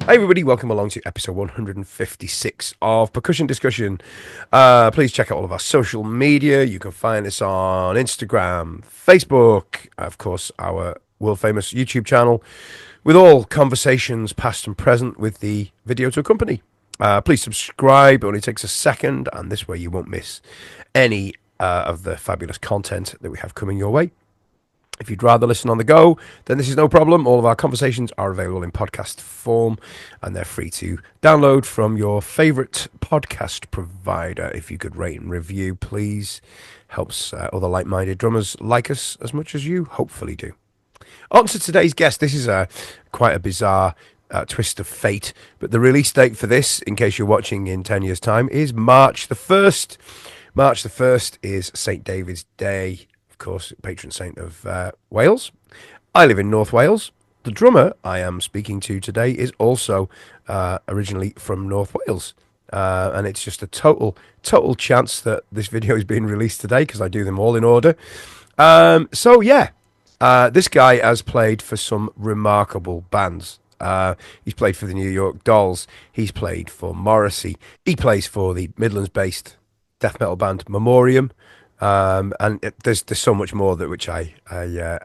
Hey everybody, welcome along to episode 156 of Percussion Discussion. Please check out all of our social media. You can find us on Instagram, Facebook, of course, our world famous YouTube channel, with all conversations past and present with the video to accompany. Please subscribe, it only takes a second, and this way you won't miss any of the fabulous content that we have coming your way. If you'd rather listen on the go, then this is no problem. All of our conversations are available in podcast form and they're free to download from your favorite podcast provider. If you could rate and review, please. Helps other like-minded drummers like us as much as you hopefully do. On to today's guest. This is quite a bizarre twist of fate, but the release date for this, in case you're watching in 10 years' time, is March the 1st. March the 1st is St. David's Day, course, patron saint of Wales. I live in North Wales. The drummer I am speaking to today is also originally from North Wales. And it's just a total chance that this video is being released today because I do them all in order. This guy has played for some remarkable bands. He's played for the New York Dolls. He's played for Morrissey. He plays for the Midlands-based death metal band Memoriam. There's so much more that which I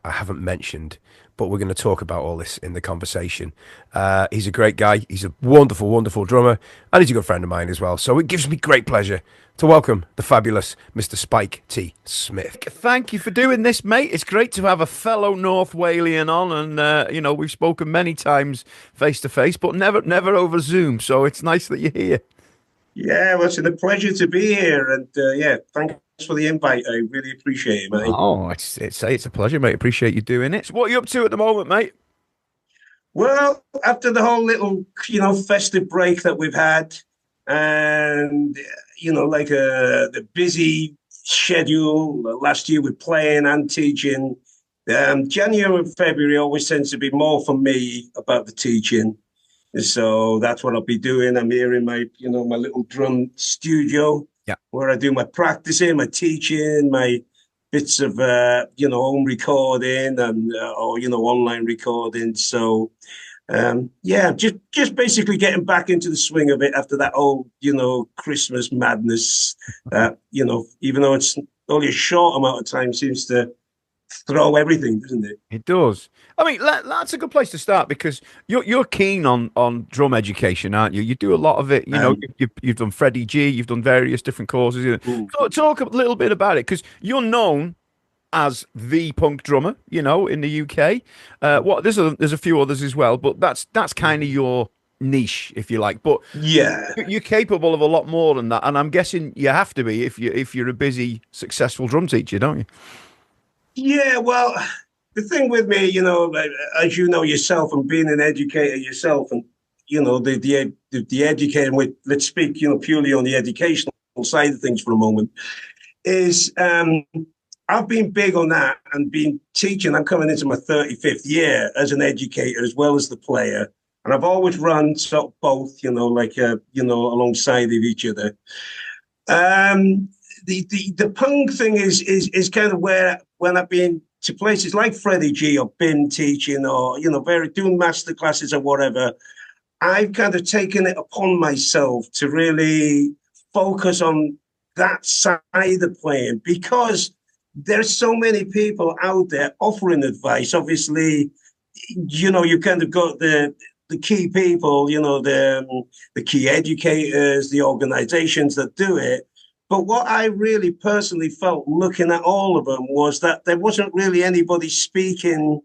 haven't mentioned, but we're going to talk about all this in the conversation. He's a great guy. He's a wonderful drummer, and he's a good friend of mine as well. So it gives me great pleasure to welcome the fabulous Mr. Spike T. Smith. Thank you for doing this, mate. It's great to have a fellow North Walian on, and we've spoken many times face to face, but never over Zoom. So it's nice that you're here. Yeah, well, it's a pleasure to be here, and thanks for the invite. I really appreciate it, mate. Oh, it's a pleasure, mate. Appreciate you doing it. So what are you up to at the moment, mate? Well, after the whole little, festive break that we've had, and the busy schedule last year with playing and teaching, January and February always tends to be more for me about the teaching. So that's what I'll be doing. I'm here in my, my little drum studio, where I do my practicing, my teaching, my bits of, home recording and, online recording. So, just basically getting back into the swing of it after that old, Christmas madness that, even though it's only a short amount of time, seems to throw everything, doesn't it? It does. I mean, that's a good place to start because you're keen on drum education, aren't you? You do a lot of it. You've done Freddie G, you've done various different courses. Talk a little bit about it because you're known as the punk drummer, in the UK. There's a few others as well, but that's kind of your niche, if you like. But yeah, you're capable of a lot more than that, and I'm guessing you have to be if you're a busy, successful drum teacher, don't you? Yeah, well, the thing with me, as you know yourself, and being an educator yourself, and the educating with, let's speak, purely on the educational side of things for a moment, is I've been big on that and been teaching. I'm coming into my 35th year as an educator as well as the player, and I've always run sort of both, alongside of each other. The punk thing is kind of where when I've been to places like Freddie G or been teaching or doing master classes or whatever, I've kind of taken it upon myself to really focus on that side of playing because there's so many people out there offering advice. Obviously, you've kind of got the key people, the key educators, the organizations that do it. But what I really personally felt looking at all of them was that there wasn't really anybody speaking,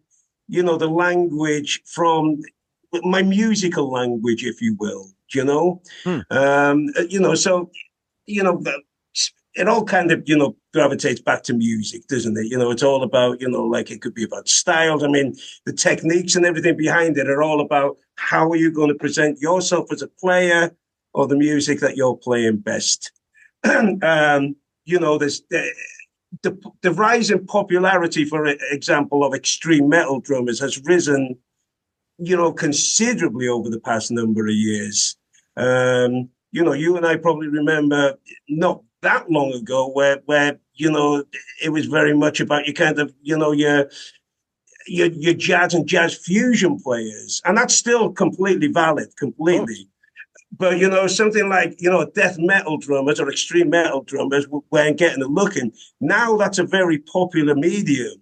the language from my musical language, if you will, So, it all kind of, gravitates back to music, doesn't it? It's all about, it could be about styles. I mean, the techniques and everything behind it are all about how are you going to present yourself as a player or the music that you're playing best. There's the rise in popularity, for example, of extreme metal drummers has risen, considerably over the past number of years. You and I probably remember not that long ago where it was very much about you kind of, your jazz and jazz fusion players, and that's still completely valid, completely. But something like death metal drummers or extreme metal drummers weren't getting a look in. Now that's a very popular medium.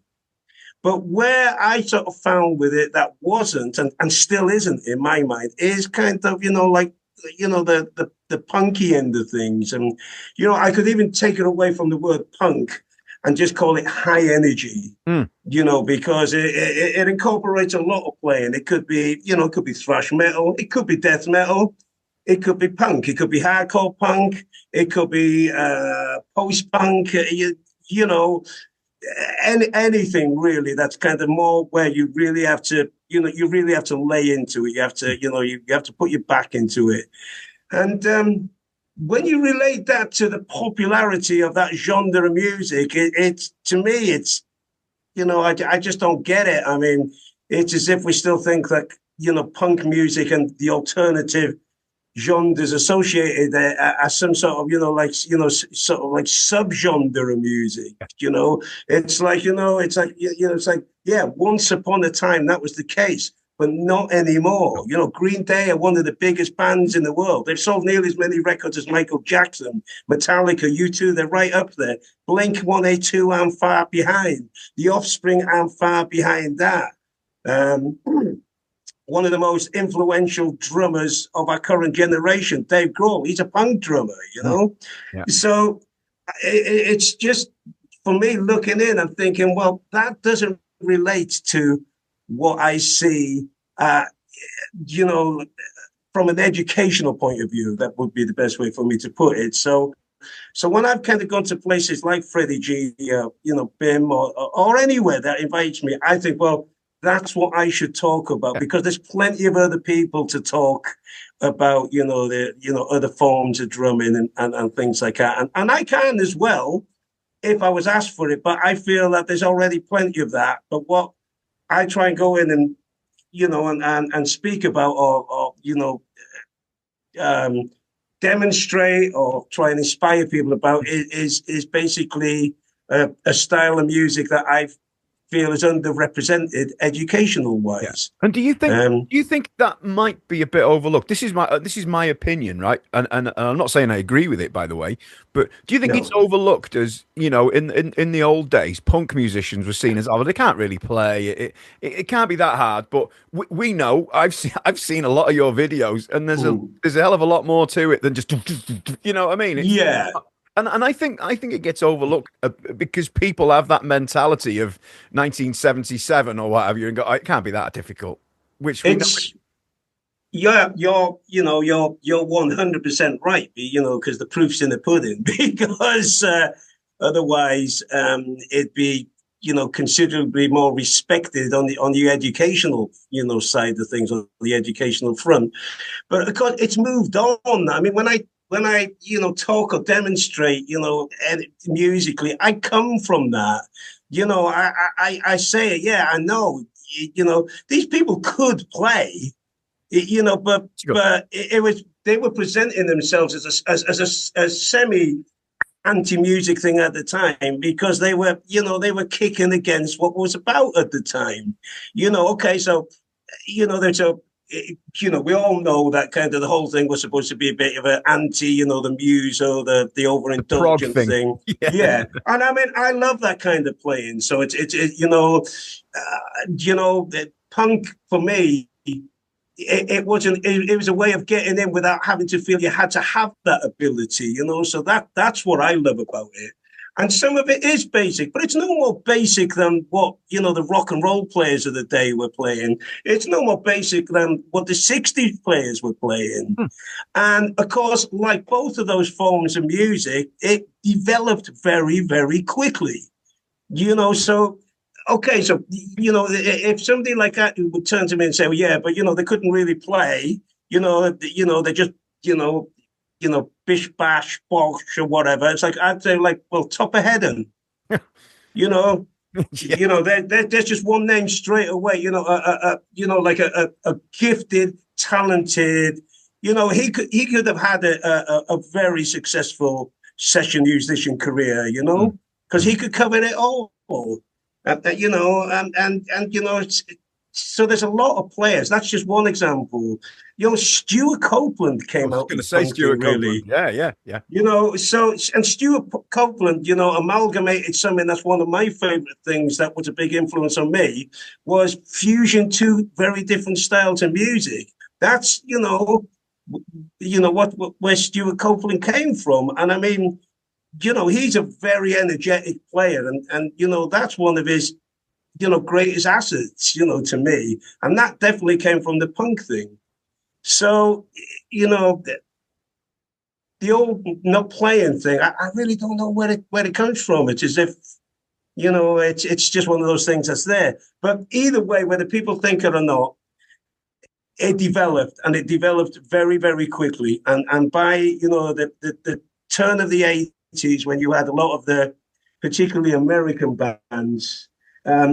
But where I sort of found with it that wasn't and still isn't in my mind is kind of like the punky end of things, and I could even take it away from the word punk and just call it high energy. Because it incorporates a lot of playing. It could be it could be thrash metal, it could be death metal, it could be punk, it could be hardcore punk, it could be post punk, anything really that's kind of more where you really have to lay into it. You have to you have to put your back into it. And when you relate that to the popularity of that genre of music, it's to me it's I just don't get it. I mean, it's as if we still think that punk music and the alternative genres associated as some sort of sort of like subgenre of music. It's like it's like once upon a time that was the case, but not anymore. Green Day are one of the biggest bands in the world. They've sold nearly as many records as Michael Jackson, Metallica, U2. They're right up there. Blink 182, I'm far behind. The Offspring, I'm far behind that. One of the most influential drummers of our current generation, Dave Grohl, he's a punk drummer, Yeah. So it's just, for me, looking in and thinking, well, that doesn't relate to what I see, from an educational point of view. That would be the best way for me to put it. So when I've kind of gone to places like Freddie G, BIM or anywhere that invites me, I think, well, that's what I should talk about, because there's plenty of other people to talk about, other forms of drumming and things like that. And I can as well, if I was asked for it, but I feel that there's already plenty of that. But what I try and go in and, and speak about or demonstrate or try and inspire people about is basically a style of music that I feel is underrepresented educational wise. Yeah. And do you think that might be a bit overlooked? This is my opinion, right? And I'm not saying I agree with it, by the way, but do you think it's overlooked as, in the old days, punk musicians were seen as, they can't really play it can't be that hard, but we know I've seen a lot of your videos, and there's a hell of a lot more to it than just what I mean? And I think it gets overlooked because people have that mentality of 1977 or whatever, and go, it can't be that difficult. Which you're 100% right, because the proof's in the pudding. Because otherwise, it'd be considerably more respected on the educational side of things, on the educational front. But of course, it's moved on. I mean, when I talk or demonstrate, musically, I come from that. I say it. Yeah, I know. These people could play, but they were presenting themselves as a semi anti-music thing at the time, because they were kicking against what was about at the time. Okay, so there's we all know that kind of the whole thing was supposed to be a bit of an anti, the muse or the overindulgent thing. Yeah. And I mean, I love that kind of playing. So it's the punk for me, it was a way of getting in without having to feel you had to have that ability, so that's what I love about it. And some of it is basic, but it's no more basic than what, the rock and roll players of the day were playing. It's no more basic than what the 60s players were playing. And of course, like both of those forms of music, it developed very, very quickly, so, okay. So, if somebody like that would turn to me and say, well, yeah, but, they couldn't really play, they just, bish bash bosh or whatever. It's like, I'd say, like, well, top of Headen, there's just one name straight away. Like a gifted, talented. He could have had a very successful session musician career. Because he could cover it all. You know, and you know, so there's a lot of players. That's just one example. You know, Stuart Copeland I came was out going to with say punk thing, Stuart Copeland. really. Yeah. You know, so and Stuart Copeland, you know, amalgamated something that's one of my favorite things that was a big influence on me was fusion two very different styles of music. That's what where Stuart Copeland came from, and I mean, you know, he's a very energetic player, and you know that's one of his greatest assets, you know, to me, and that definitely came from the punk thing. So, you know, the old not playing thing, I really don't know where it comes from. It's as if, you know, it's just one of those things that's there. But either way, whether people think it or not, it developed, and it developed very, very quickly. And by, you know, the turn of the 80s, when you had a lot of the particularly American bands,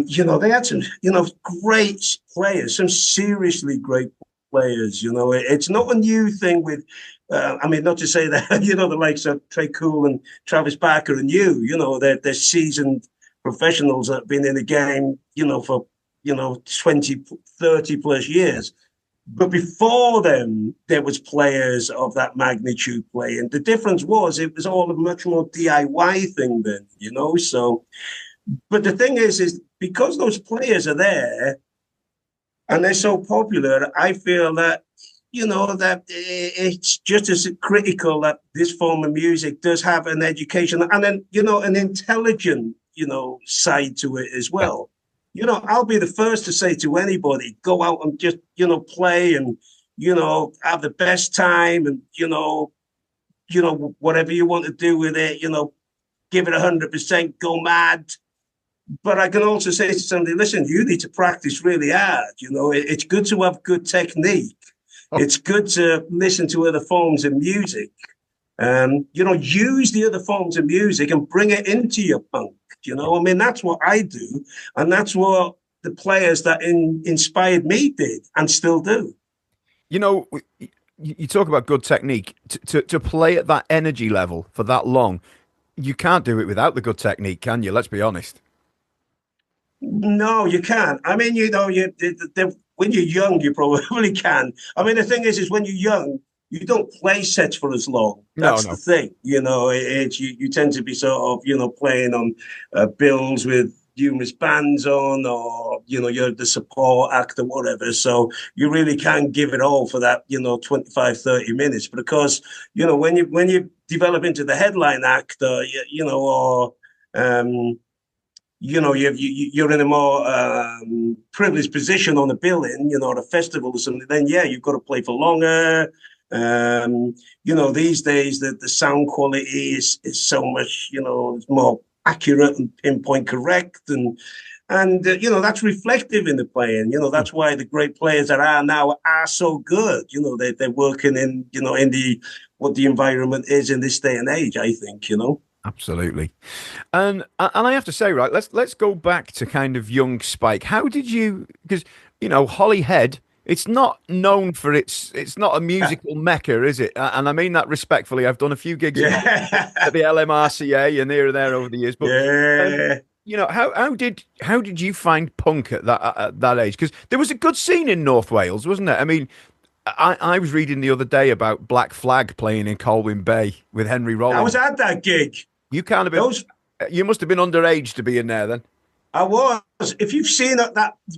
you know, they had some, you know, great players, some seriously great players. You know, it's not a new thing with, I mean, not to say that, you know, the likes of Trey Cool and Travis Barker and you know, they're seasoned professionals that have been in the game, you know, for, you know, 20, 30 plus years. But before them, there was players of that magnitude playing. The difference was it was all a much more DIY thing then, you know. So, but the thing is because those players are there and they're so popular, I feel that, you know, that it's just as critical that this form of music does have an education and then, you know, an intelligent, you know, side to it as well. You know, I'll be the first to say to anybody, go out and just, you know, play and, you know, have the best time and, whatever you want to do with it, you know, give it 100%, go mad. But I can also say to somebody, listen, you need to practice really hard. You know, it's good to have good technique. It's good to listen to other forms of music. You know, use the other forms of music and bring it into your punk. You know, I mean, that's what I do. And that's what the players that inspired me did and still do. You know, you talk about good technique. To play at that energy level for that long, you can't do it without the good technique, can you? Let's be honest. No, you can't. I mean, you know, when you're young, you probably can. I mean, the thing is when you're young, you don't play sets for as long. No, That's the no. thing. You know, you tend to be sort of, you know, playing on bills with numerous bands on, or, you know, you're the support act or whatever. So you really can give it all for that, you know, 25, 30 minutes. But of course, you know, when you develop into the headline act, you know, or, you know, you're in a more privileged position on the billing, you know, at a festival or something, then yeah, you've got to play for longer. You know, these days the sound quality is so much, you know, it's more accurate and pinpoint correct, and you know, that's reflective in the playing. You know, that's why the great players that are now are so good. You know, they're working in, you know, in the what the environment is in this day and age, I think, you know. Absolutely. And I have to say, right, let's go back to kind of young Spike. How did you, because you know, Holyhead, it's not known for it's not a musical mecca, is it? And I mean that respectfully. I've done a few gigs Yeah. at the LMRCA and here and there over the years, but Yeah. you know, how did you find punk at that age? Because there was a good scene in North Wales, wasn't there? I mean, I was reading the other day about Black Flag playing in Colwyn Bay with Henry I Rollins. was at that gig. You can't have been. Those You must have been underage to be in there then. I was. If you've seen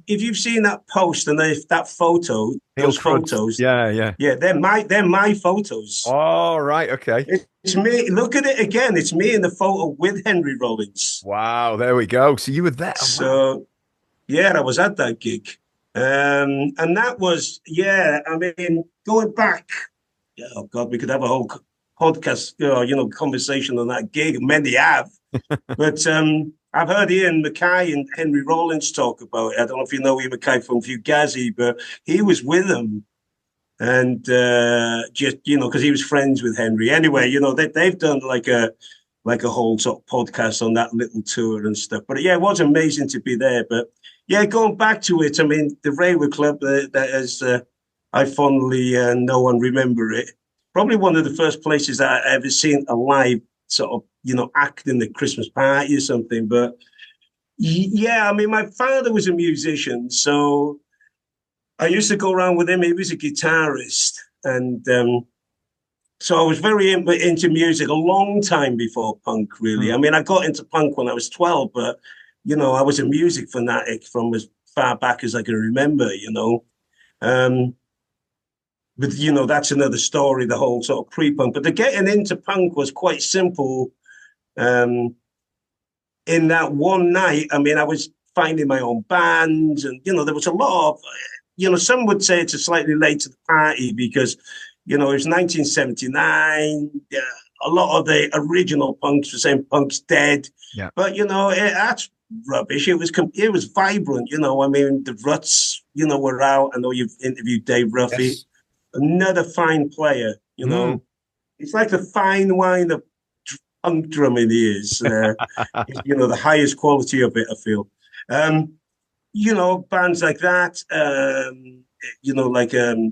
if you've seen that post and that photo, Heel those crud. photos, Yeah, yeah. yeah, they're my photos. Oh, right. Okay. It's me. Look at it again. It's me in the photo with Henry Rollins. Wow. There we go. So you were there. Oh, wow. So yeah, I was at that gig, and that was yeah. I mean, going back, oh God, we could have a whole podcast, conversation on that gig. Many have. But I've heard Ian Mackay and Henry Rollins talk about it. I don't know if you know Ian Mackay from Fugazi, but he was with them. And just, you know, because he was friends with Henry. Anyway, you know, they've done like a whole sort of podcast on that little tour and stuff. But yeah, it was amazing to be there. But yeah, going back to it, I mean, the Railway Club, that is, I fondly know and remember it. Probably one of the first places that I ever seen a live sort of, you know, act in the Christmas party or something. But Yeah, I mean, my father was a musician, so I used to go around with him. He was a guitarist, and so I was very into music a long time before punk, really. I mean, I got into punk when I was 12, but, I was a music fanatic from as far back as I can remember, Um, but, that's another story, the whole sort of pre-punk. But the getting into punk was quite simple. Um, in that one night, I mean, I was finding my own bands, and, there was a lot of, some would say it's a slightly late to the party because, it was 1979. A lot of the original punks were saying punk's dead. Yeah. But, that's rubbish. It was vibrant, I mean, the Ruts, were out. I know you've interviewed Dave Ruffy, Yes. another fine player, It's like the fine wine of punk drumming is, the highest quality of it, I feel. Bands like that,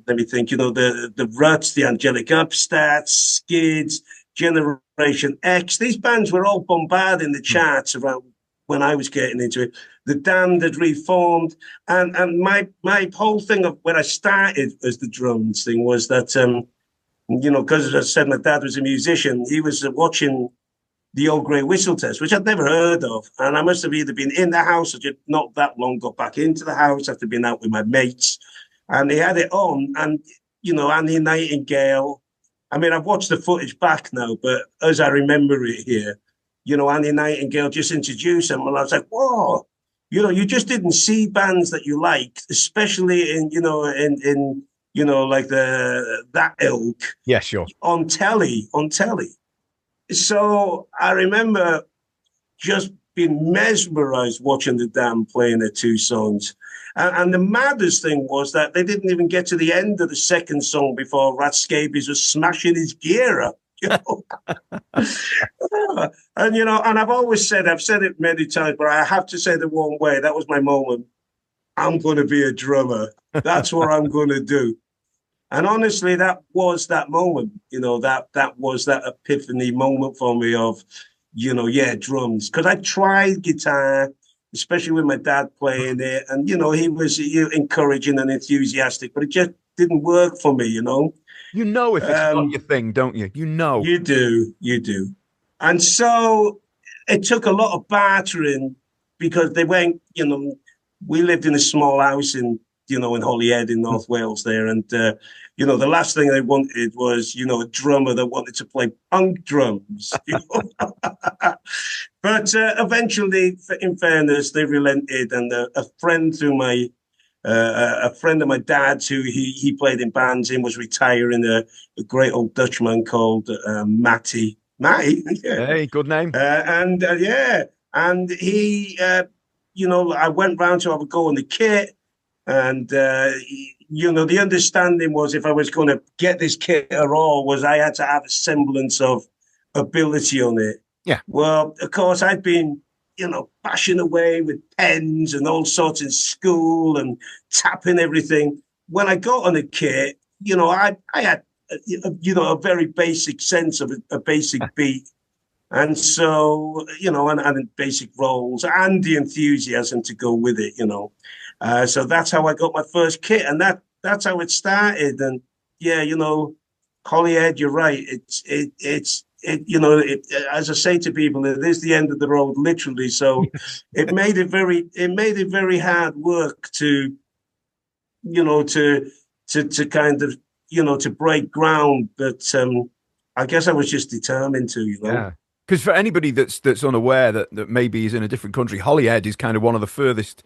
let me think, the Ruts, the Angelic Upstarts, Skids, Generation X. These bands were all bombarding the charts around when I was getting into it. The Damned had reformed, and my whole thing of where I started as the drums thing was that, because as I said, my dad was a musician. He was watching the Old Grey Whistle Test, which I'd never heard of. And I must have either been in the house or just not that long got back into the house after being out with my mates. And he had it on. And, Annie Nightingale. I mean, I've watched the footage back now, but as I remember it here, Annie Nightingale just introduced him. And I was like, whoa, you just didn't see bands that you liked, especially in like that ilk. Yeah, sure. On telly. So I remember just being mesmerized watching the Damned playing their two songs. And the maddest thing was that they didn't even get to the end of the second song before Rat Scabies was smashing his gear up. And, and I've said it many times, but I have to say the one way, that was my moment. I'm going to be a drummer. That's what I'm going to do. And honestly, that was that moment, that was that epiphany moment for me of, drums. Because I tried guitar, especially with my dad playing it. And, he was encouraging and enthusiastic, but it just didn't work for me, If it's not your thing, don't you? You do. And so it took a lot of bartering because they went, we lived in a small house in Holyhead in North Wales there. And, the last thing they wanted was, a drummer that wanted to play punk drums. But eventually, in fairness, they relented. And a friend of my dad's who he played in bands in was retiring, a great old Dutchman called Matty. Matty? Yeah. Hey, good name. And he, I went round to have a go on the kit. And, the understanding was if I was going to get this kit at all was I had to have a semblance of ability on it. Yeah. Well, of course, I'd been, bashing away with pens and all sorts in school and tapping everything. When I got on the kit, I had, a very basic sense of a basic beat. And so, and basic roles and the enthusiasm to go with it, So that's how I got my first kit, and that's how it started. And yeah, Holyhead, you're right. It's as I say to people, it is the end of the road, literally. So it made it very hard work to kind of to break ground. But I guess I was just determined to, Yeah. Because for anybody that's unaware that maybe is in a different country, Holyhead is kind of one of the furthest.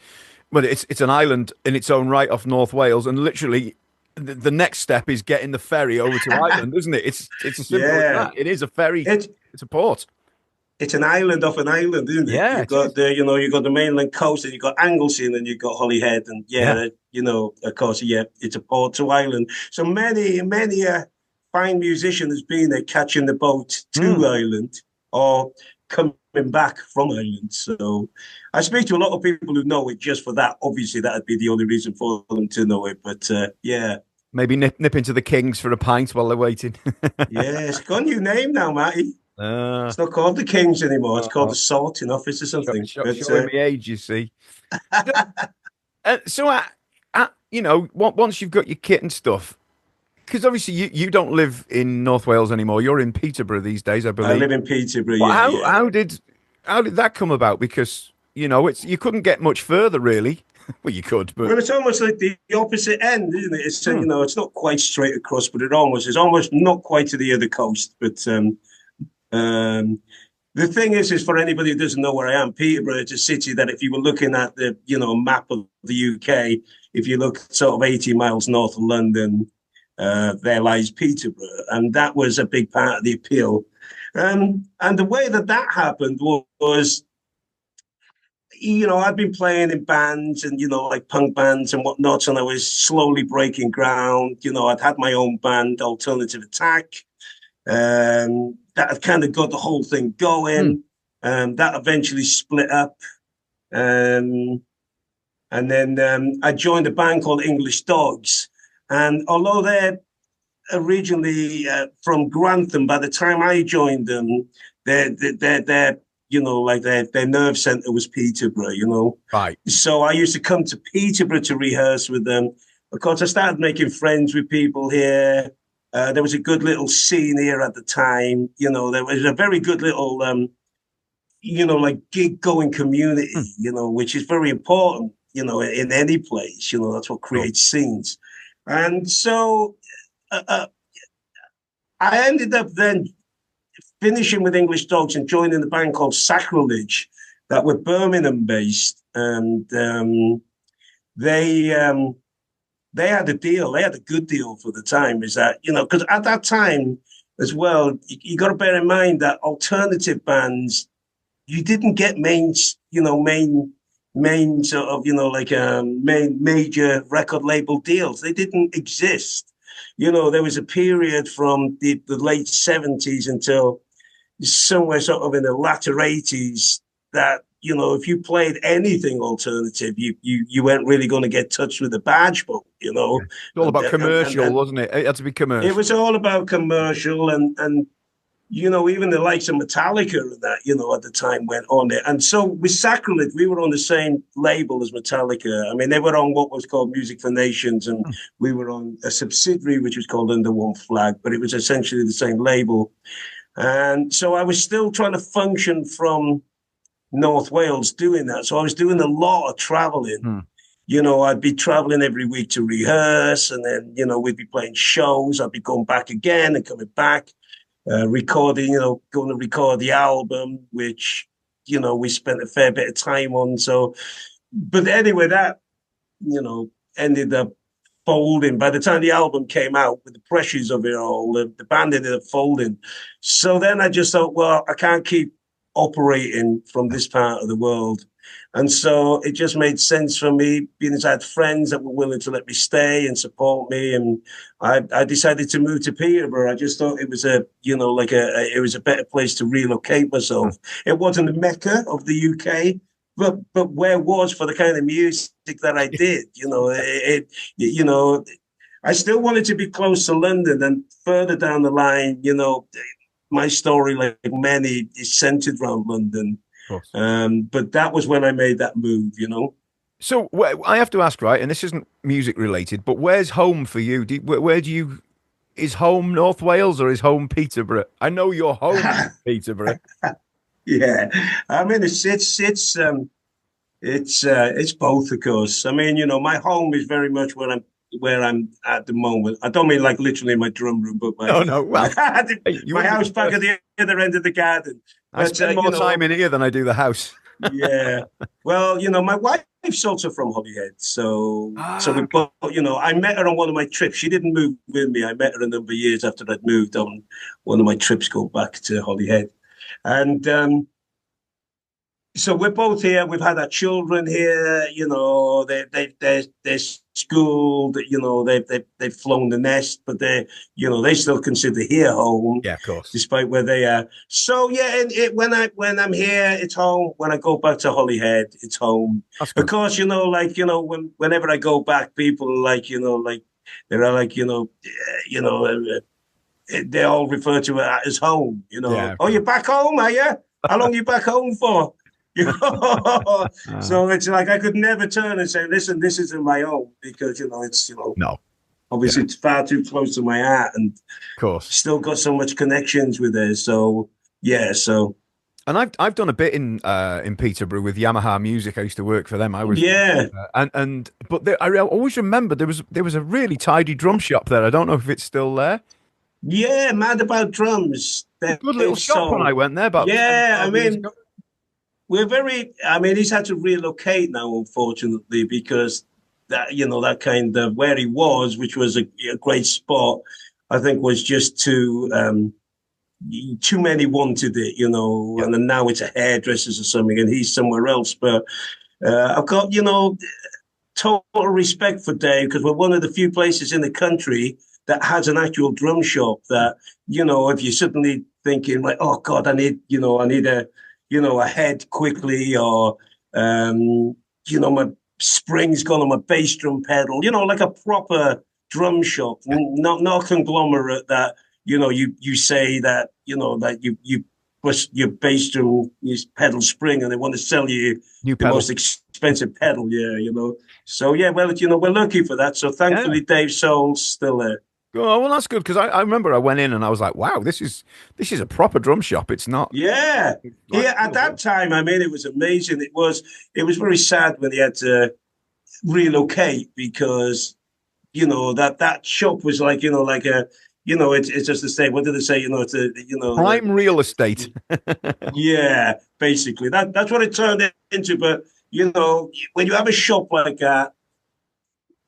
Well, it's an island in its own right off North Wales, and literally the next step is getting the ferry over to Ireland, isn't it? It's as simple as that. It is a ferry. It's a port. It's an island off an island, isn't it? Yeah, you've got you've got the mainland coast, and you've got Anglesey, and you've got Holyhead, and of course, it's a port to Ireland. So many fine musician has been there catching the boat to Ireland or coming back from Ireland. So I speak to a lot of people who know it just for that. Obviously, that would be the only reason for them to know it. But maybe nip into the Kings for a pint while they're waiting. Yes, got a new name now, Matty. It's not called the Kings anymore. It's called uh, the Sorting Office or something. But showing me age, you see. So, you know, once you've got your kit and stuff, because obviously you don't live in North Wales anymore. You're in Peterborough these days, I I believe. live in Peterborough. Well, Yeah, yeah. how did that come about? Because you know, it's you couldn't get much further, really. Well, you could, but Well, it's almost like the opposite end, isn't it? It's hmm, it's not quite straight across, but it almost is. Almost not quite to the other coast, but um, the thing is for anybody who doesn't know where I am, Peterborough is a city that if you were looking at the map of the UK, if you look sort of 80 miles north of London, there lies Peterborough, and that was a big part of the appeal. And the way that happened was I'd been playing in bands and, like punk bands and whatnot, and I was slowly breaking ground. I'd had my own band, Alternative Attack. That had kind of got the whole thing hmm, going. That eventually split up. Um, and then I joined a band called English Dogs. And although they're originally from Grantham, by the time I joined them, their like their nerve center was Peterborough. right. So I used to come to Peterborough to rehearse with them. Of course, I started making friends with people here. There was a good little scene here at the time. There was a very good little, like gig going community, Hmm, which is very important, in any place. That's what sure. creates scenes. And so I ended up then finishing with English Dogs and joining the band called Sacrilege that were Birmingham based. And they had a deal. They had a good deal for the time. Is that because at that time as well, you got to bear in mind that alternative bands you didn't get main sort of like main major record label deals. They didn't exist. There was a period from the late 70s until somewhere sort of in the latter 80s that if you played anything alternative you weren't really going to get touched with a badge book. Yeah. It's all about commercial, And wasn't it? It had to be it commercial. was all about commercial and even the likes of Metallica and that, at the time went on it. And so with Sacrilege, we were on the same label as Metallica. I mean, they were on what was called Music for Nations, and Hmm, we were on a subsidiary, which was called Under One Flag, but it was essentially the same label. And so I was still trying to function from North Wales doing that. So I was doing a lot of traveling. hmm. I'd be traveling every week to rehearse, and then, we'd be playing shows. I'd be going back again and coming back, recording, going to record the album, which, we spent a fair bit of time on. So, but anyway, that, ended up folding. By the time the album came out, with the pressures of it all, the band ended up folding. So then I just thought, well, I can't keep operating from this part of the world. And so it just made sense for me, being as I had friends that were willing to let me stay and support me. And I decided to move to Peterborough. I just thought it was it was a better place to relocate myself. It wasn't the Mecca of the UK, but where was for the kind of music that I did, I still wanted to be close to London, and further down the line, my story, like many, is centered around London. Of course. But that was when I made that move. So I have to ask, right? And this isn't music related, but where's home for you? Where do you is home North Wales or is home Peterborough? I know you're home Peterborough. Yeah, I mean it's both, of course. I mean, my home is very much where I'm at the moment. I don't mean like literally my drum room, but No, no. Well, hey, you my wouldn't be house the back at first. the other end of the garden. I But spend more time in here than I do the house. yeah. Well, my wife's also from Holyhead, so we Ah, both. I met her on one of my trips. She didn't move with me. I met her a number of years after I'd moved on one of my trips going back to Holyhead, and so we're both here. We've had our children here. They're schooled. They've flown the nest, but they still consider here home, yeah, of course. despite where they are. So yeah, when I'm here, it's home. When I go back to Holyhead, it's home. That's Of good. course, whenever I go back, people are like, they're like, they all refer to it as home. Yeah. Oh, you're back home, are you? How long are you back home for? So it's like I could never turn and say, listen, this isn't my home, because it's No. obviously it's far too close to my heart, and Of course. still got so much connections with it. So yeah, so And I've done a bit in Peterborough with Yamaha Music. I used to work for them. I was yeah. but I always remember there was a really tidy drum shop there. I don't know if it's still there. Yeah, Mad About Drums. A good little shop when I went there. About yeah, 10, 12 years ago. He's had to relocate now, unfortunately, because that kind of where he was, which was a great spot, I think was just too many wanted it, Yeah. and then now it's a hairdresser's or something, and he's somewhere else. But I've got, total respect for Dave, because we're one of the few places in the country that has an actual drum shop that, if you're suddenly thinking like, oh God, I need a head quickly, or, my spring's gone on my bass drum pedal, like a proper drum shop, not a conglomerate that, you say that, that you push your bass drum, your pedal spring, and they want to sell you New the pedal. most expensive pedal. Yeah. So yeah, well, we're lucky for that. So thankfully, Dave Soul's still there. Oh, well, that's good, because I remember I went in and I was like, wow, this is a proper drum shop. It's not. Yeah. At that time, it was amazing. It was very sad when he had to relocate, because that shop was like like a it's just to say, what did they say, it's a Prime real estate. yeah, basically that's what it turned into. But when you have a shop like that,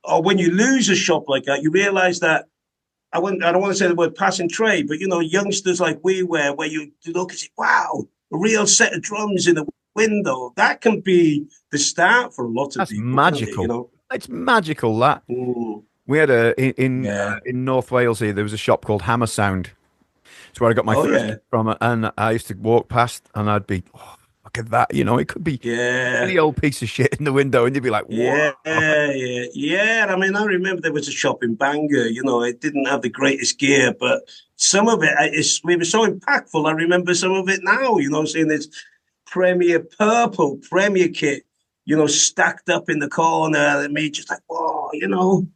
or when you lose a shop like that, you realize that I don't want to say the word passing trade, but youngsters like we were, where you look and say, wow, a real set of drums in the window, that can be the start for a lot of That's people. magical. It's magical, that. We had in North Wales here, there was a shop called Hammer Sound. It's where I got my first from, and I used to walk past and I'd be, oh, look at that, it could be any old piece of shit in the window, and you'd be like, whoa. Yeah. I remember there was a shop in Bangor, it didn't have the greatest gear, but some of it was so impactful. I remember some of it now, seeing this Premier kit, stacked up in the corner, and me just like, whoa,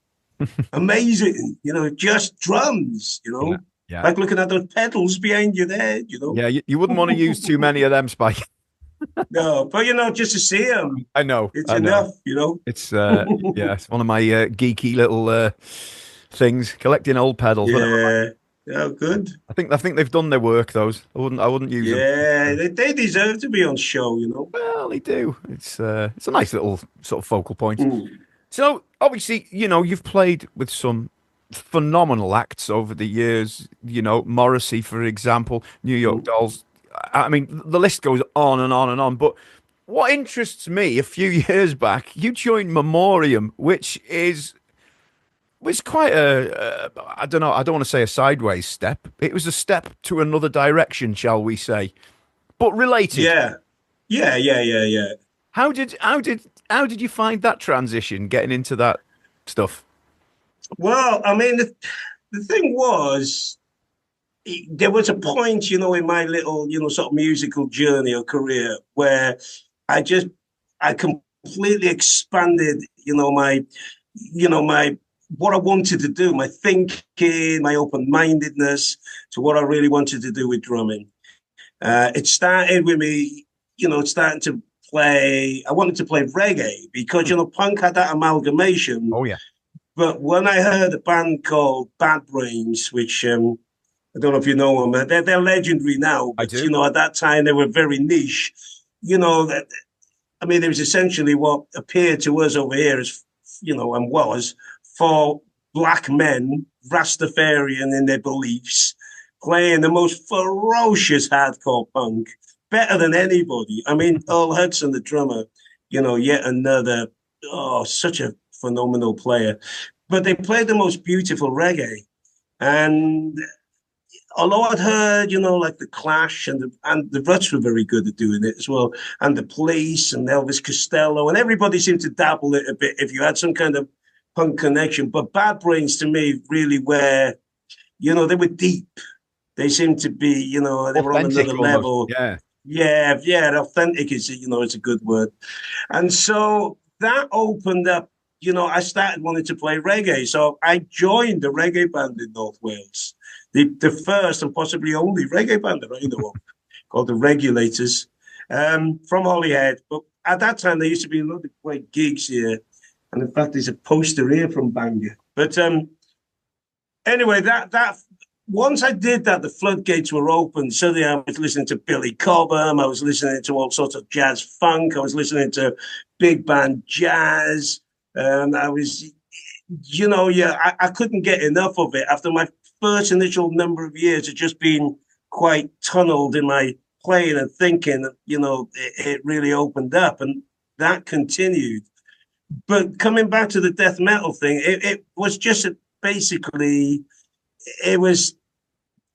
amazing, just drums, Yeah. like looking at those pedals behind you there, Yeah, you wouldn't want to use too many of them, Spike. No, but just to see them, I know it's enough. It's it's one of my geeky little things, collecting old pedals. Yeah, good. I think they've done their work. Those I wouldn't use them. Yeah, they deserve to be on show. Well, they do. It's a nice little sort of focal point. So obviously, you've played with some phenomenal acts over the years. Morrissey, for example, New York Dolls. The list goes on and on and on. But what interests me, a few years back, you joined Memoriam, which was quite I don't know, I don't want to say a sideways step. It was a step to another direction, shall we say, but related. Yeah. How did you find that transition, getting into that stuff? Well, the thing was, there was a point, in my little, sort of musical journey or career, where I completely expanded, my what I wanted to do, my thinking, my open-mindedness to what I really wanted to do with drumming. It started with me, starting to play. I wanted to play reggae because, punk had that amalgamation. Oh, yeah. But when I heard a band called Bad Brains, which I don't know if you know them, they're legendary now. But, I do. At that time, they were very niche. It was essentially what appeared to us over here as, and was, for black men, Rastafarian in their beliefs, playing the most ferocious hardcore punk, better than anybody. Earl Hudson, the drummer, yet another, such a phenomenal player. But they played the most beautiful reggae. And although I'd heard, like the Clash and the Ruts were very good at doing it as well, and the Police and Elvis Costello, and everybody seemed to dabble it a bit if you had some kind of punk connection. But Bad Brains, to me, really where they were deep. They seemed to be, they were on Authentic another almost. level. Yeah. Yeah, authentic is, it's a good word. And so that opened up, I started wanting to play reggae. So I joined the reggae band in North Wales, the first and possibly only reggae band that I know of, called the Regulators, from Holyhead. But at that time, there used to be a lot of great gigs here. And in fact, there's a poster here from Bangor. But anyway, that once I did that, the floodgates were open. Suddenly I was listening to Billy Cobham. I was listening to all sorts of jazz funk. I was listening to big band jazz. I was, I couldn't get enough of it. After my first initial number of years of just being quite tunneled in my playing and thinking, it really opened up, and that continued. But coming back to the death metal thing, it was just basically, it was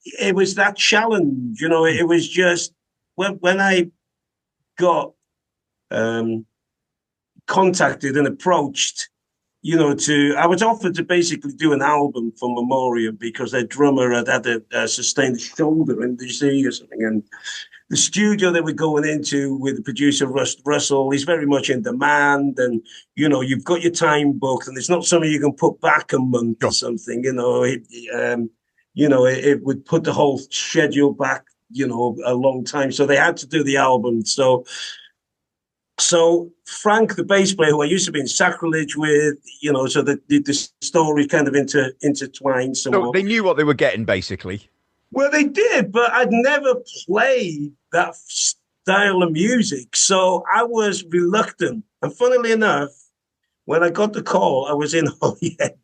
that challenge. It was just when I got contacted and approached, I was offered to basically do an album for Memoriam because their drummer had a sustained shoulder injury or something, and the studio they were going into with the producer Russell, he's very much in demand, and you've got your time booked, and it's not something you can put back a month or something. It would put the whole schedule back, a long time. So they had to do the album. So Frank, the bass player, who I used to be in Sacrilege with, so the story kind of intertwined. So they knew what they were getting, basically. Well, they did, but I'd never played that style of music. So I was reluctant. And funnily enough, when I got the call, I was in Holyhead.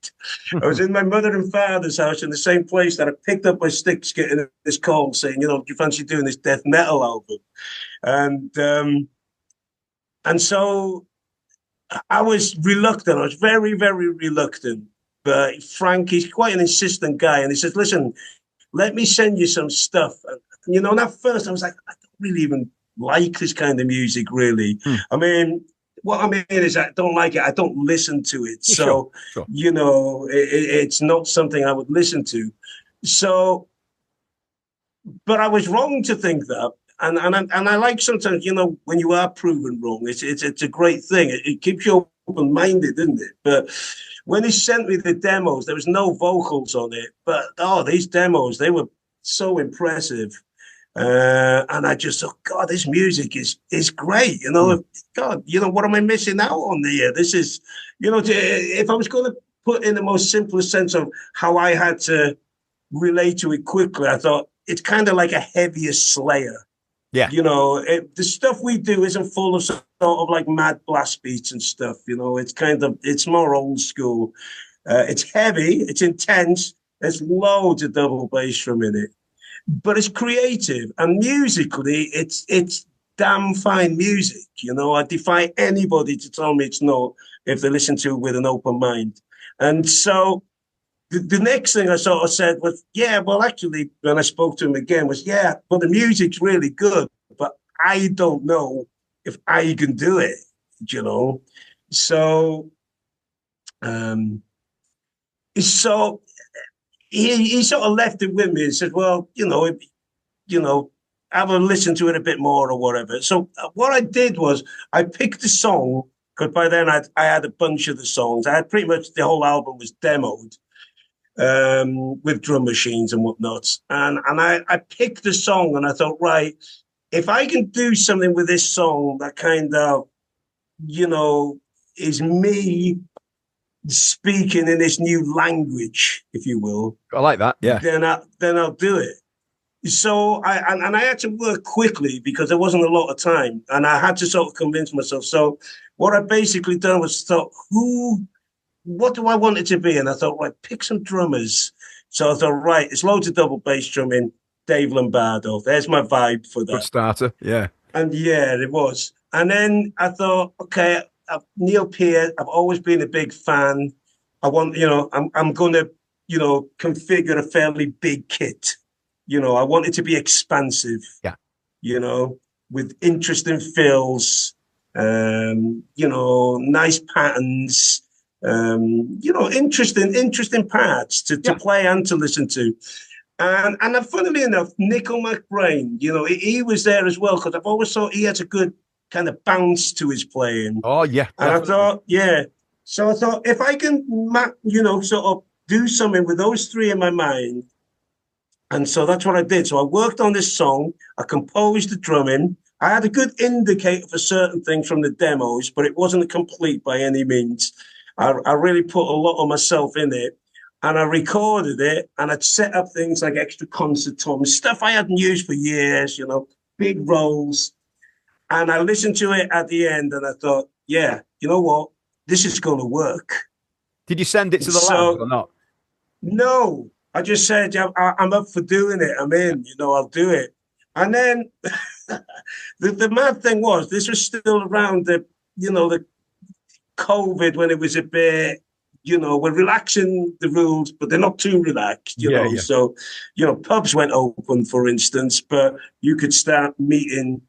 I was in my mother and father's house in the same place that I picked up my sticks getting this call saying, do you fancy doing this death metal album? And so I was reluctant. I was very, very reluctant. But Frank, he's quite an insistent guy. And he says, listen, let me send you some stuff. And at first I was like, I don't really even like this kind of music, really. I mean, what I mean is I don't like it. I don't listen to it. So, sure. It's not something I would listen to. So, but I was wrong to think that. And I like sometimes, when you are proven wrong, it's a great thing. It keeps you open-minded, isn't it? But when he sent me the demos, there was no vocals on it. But, these demos, they were so impressive. And I just thought, God, this music is great. God, what am I missing out on here? This is, if I was going to put in the most simplest sense of how I had to relate to it quickly, I thought it's kind of like a heavier Slayer. Yeah. The stuff we do isn't full of sort of like mad blast beats and stuff. It's more old school. It's heavy, it's intense. There's loads of double bass drum in it, but it's creative, and musically, it's damn fine music. I defy anybody to tell me it's not if they listen to it with an open mind. And so the next thing I sort of said was, yeah, well, actually, when I spoke to him again, was, yeah, but the music's really good, but I don't know if I can do it, So, he sort of left it with me and said, well, have a listen to it a bit more or whatever. So what I did was I picked a song, because by then I had a bunch of the songs. I had pretty much the whole album was demoed. With drum machines and whatnot. And I picked a song and I thought, right, if I can do something with this song that kind of, is me speaking in this new language, if you will. I like that, yeah. Then I'll do it. So I had to work quickly because there wasn't a lot of time, and I had to sort of convince myself. So what I basically done was thought, what do I want it to be? And I thought, right, pick some drummers. So I thought, right, it's loads of double bass drumming, Dave Lombardo. There's my vibe for that. Good starter, yeah. And yeah, it was. And then I thought, okay, Neil Peart, I've always been a big fan. I want, I'm going to, configure a fairly big kit. I want it to be expansive. Yeah. With interesting fills, nice patterns. interesting parts to play and to listen to. And funnily enough, Nickel McBrain, he was there as well, because I've always thought he had a good kind of bounce to his playing. Oh, yeah. And I thought, so I thought, if I can, sort of do something with those three in my mind. And so that's what I did. So I worked on this song. I composed the drumming. I had a good indicator for certain things from the demos, but it wasn't complete by any means. I really put a lot of myself in it. And I recorded it, and I'd set up things like extra concert toms, stuff I hadn't used for years, big rolls. And I listened to it at the end, and I thought, yeah, you know what? This is going to work. Did you send it to the lab or not? No, I just said, I'm up for doing it. I'm in, I'll do it. And then the mad thing was, this was still around the COVID, when it was a bit, we're relaxing the rules, but they're not too relaxed, know. Yeah. So, pubs went open, for instance, but you could start meeting,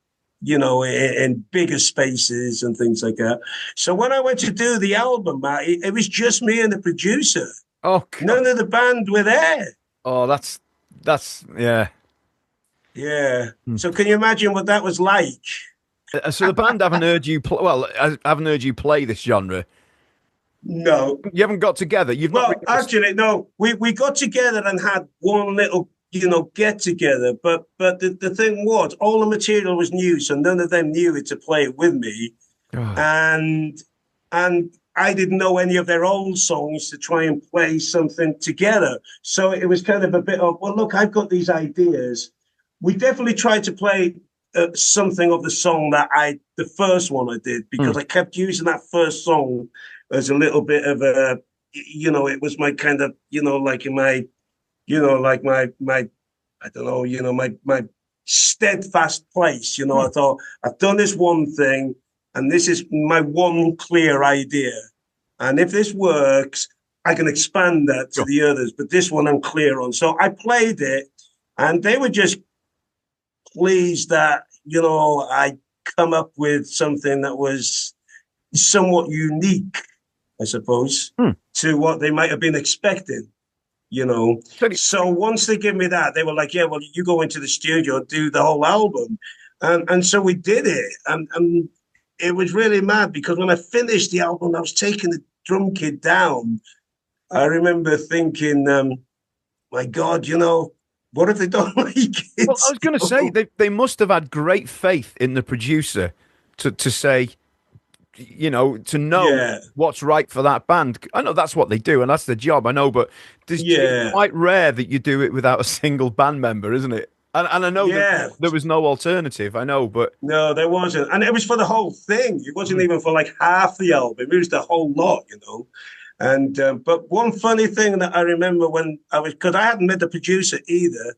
in bigger spaces and things like that. So when I went to do the album, Matt, it was just me and the producer. Oh, God. None of the band were there. Oh, that's yeah. Yeah. So can you imagine what that was like? So the band haven't heard you play. Well, I haven't heard you play this genre. No, you haven't got together. Actually, no. We got together and had one little, get together. But the thing was, all the material was new, so none of them knew it to play it with me, and I didn't know any of their old songs to try and play something together. So it was kind of a bit of, well, look, I've got these ideas. We definitely tried to play something of the song the first one I did, because I kept using that first song as a little bit of a, it was my kind of, like in my, like my, I don't know, my steadfast place. I thought, I've done this one thing, and this is my one clear idea. And if this works, I can expand that to the others. But this one I'm clear on. So I played it, and they were just pleased that, I come up with something that was somewhat unique, I suppose, to what they might have been expecting, So once they give me that, they were like, yeah, well, you go into the studio and do the whole album. And so we did it. And it was really mad, because when I finished the album, I was taking the drum kit down. I remember thinking, my God, what if they don't like it? Well, I was going to say, they must have had great faith in the producer to say, to know what's right for that band. I know that's what they do, and that's their job, I know, but it's quite rare that you do it without a single band member, isn't it? And I know there was no alternative, I know, but... No, there wasn't. And it was for the whole thing. It wasn't even for like half the album. It was the whole lot, And but one funny thing that I remember when I was... Because I hadn't met the producer either,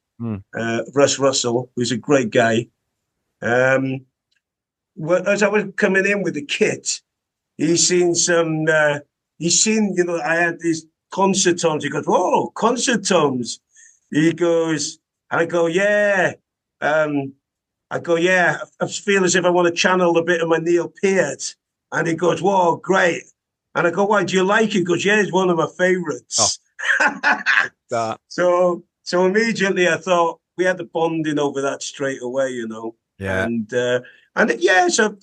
Russ Russell, who's a great guy. As I was coming in with the kit, he's seen, I had these concert toms. He goes, "Whoa, concert toms." He goes, and I go, "Yeah." I feel as if I want to channel a bit of my Neil Peart. And he goes, "Whoa, great." And I go, "Why, do you like it?" He goes, "Yeah, it's one of my favorites." Oh. So immediately I thought we had the bonding over that straight away, Yeah. And yeah, so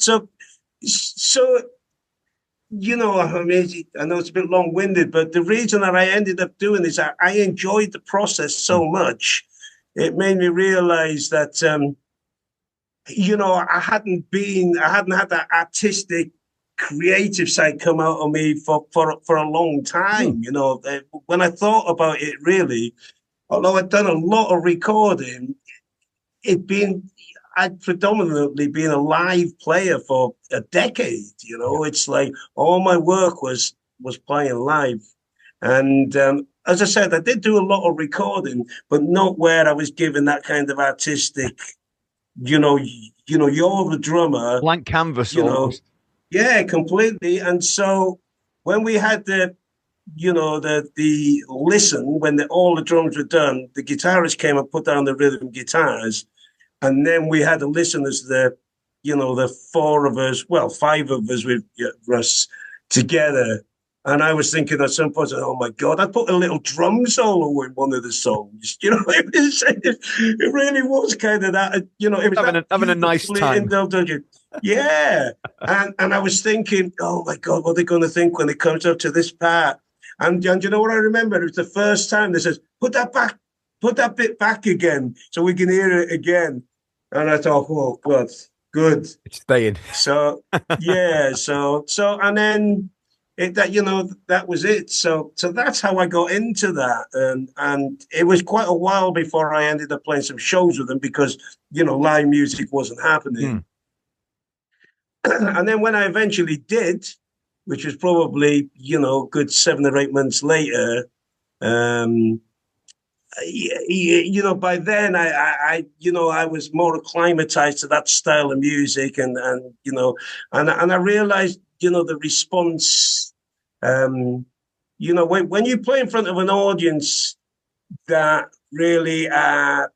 I mean, I know it's a bit long-winded, but the reason that I ended up doing this, I enjoyed the process so much. It made me realize that, I hadn't had that artistic, creative side come out of me for a long time. When I thought about it, really, although I'd done a lot of recording, I'd predominantly been a live player for a decade. It's like all my work was playing live. And as I said, I did do a lot of recording, but not where I was given that kind of artistic, you're the drummer. Blank canvas, almost. Yeah, completely. And so when we had the listen, when all the drums were done, the guitarist came and put down the rhythm guitars. And then we had to listen as the four of us, well, five of us with Russ together. And I was thinking at some point, oh my God, I put a little drum solo in one of the songs. It really was kind of that, it was having a nice time. Yeah. And I was thinking, oh my God, what are they going to think when it comes up to this part? And you know what I remember? It was the first time they says, put that bit back again so we can hear it again. And I thought, oh God, good. It's staying. So yeah, and then that was it. So that's how I got into that, and it was quite a while before I ended up playing some shows with them because live music wasn't happening. And then when I eventually did, which was probably good 7 or 8 months later, by then I was more acclimatized to that style of music, and I realized the response. When you play in front of an audience that really are